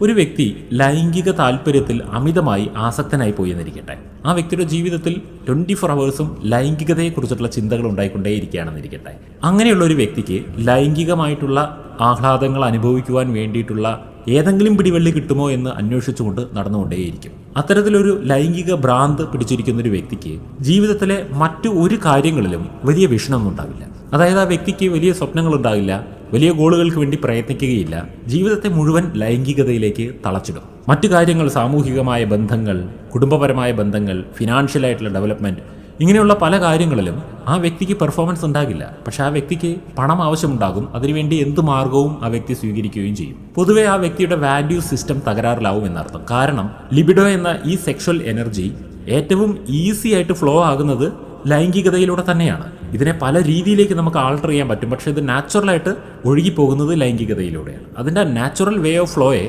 ഒരു വ്യക്തി ലൈംഗിക താല്പര്യത്തിൽ അമിതമായി ആസക്തനായി പോയി എന്നിരിക്കട്ടെ. ആ വ്യക്തിയുടെ ജീവിതത്തിൽ 24 അവേഴ്സും ലൈംഗികതയെക്കുറിച്ചിട്ടുള്ള ചിന്തകൾ ഉണ്ടായിക്കൊണ്ടേയിരിക്കുകയാണെന്നിരിക്കട്ടെ. അങ്ങനെയുള്ള ഒരു വ്യക്തിക്ക് ലൈംഗികമായിട്ടുള്ള ആഹ്ലാദങ്ങൾ അനുഭവിക്കുവാൻ വേണ്ടിയിട്ടുള്ള ഏതെങ്കിലും പിടിവള്ളി കിട്ടുമോ എന്ന് അന്വേഷിച്ചുകൊണ്ട് നടന്നുകൊണ്ടേയിരിക്കും. അത്തരത്തിലൊരു ലൈംഗിക ഭ്രാന്ത് പിടിച്ചിരിക്കുന്ന ഒരു വ്യക്തിക്ക് ജീവിതത്തിലെ മറ്റു ഒരു കാര്യങ്ങളിലും വലിയ വിഷണമൊന്നും ഉണ്ടാവില്ല. അതായത് ആ വ്യക്തിക്ക് വലിയ സ്വപ്നങ്ങൾ ഉണ്ടാവില്ല, വലിയ ഗോളുകൾക്ക് വേണ്ടി പ്രയത്നിക്കുകയില്ല. ജീവിതത്തെ മുഴുവൻ ലൈംഗികതയിലേക്ക് തളച്ചിടും. മറ്റു കാര്യങ്ങൾ, സാമൂഹികമായ ബന്ധങ്ങൾ, കുടുംബപരമായ ബന്ധങ്ങൾ, ഫിനാൻഷ്യലായിട്ടുള്ള ഡെവലപ്മെൻറ്റ്, ഇങ്ങനെയുള്ള പല കാര്യങ്ങളിലും ആ വ്യക്തിക്ക് പെർഫോമൻസ് ഉണ്ടാകില്ല. പക്ഷെ ആ വ്യക്തിക്ക് പണം ആവശ്യമുണ്ടാകും. അതിനുവേണ്ടി എന്ത് മാർഗവും ആ വ്യക്തി സ്വീകരിക്കുകയും ചെയ്യും. പൊതുവെ ആ വ്യക്തിയുടെ വാല്യൂ സിസ്റ്റം തകരാറിലാവും എന്നർത്ഥം. കാരണം ലിബിഡോ എന്ന ഈ സെക്ഷൽ എനർജി ഏറ്റവും ഈസി ആയിട്ട് ഫ്ലോ ആകുന്നത് ലൈംഗികതയിലൂടെ തന്നെയാണ്. ഇതിനെ പല രീതിയിലേക്ക് നമുക്ക് ആൾട്ടർ ചെയ്യാൻ പറ്റും. പക്ഷേ ഇത് നാച്ചുറലായിട്ട് ഒഴുകിപ്പോകുന്നത് ലൈംഗികതയിലൂടെയാണ്. അതിൻ്റെ നാച്ചുറൽ വേ ഓഫ് ഫ്ലോയെ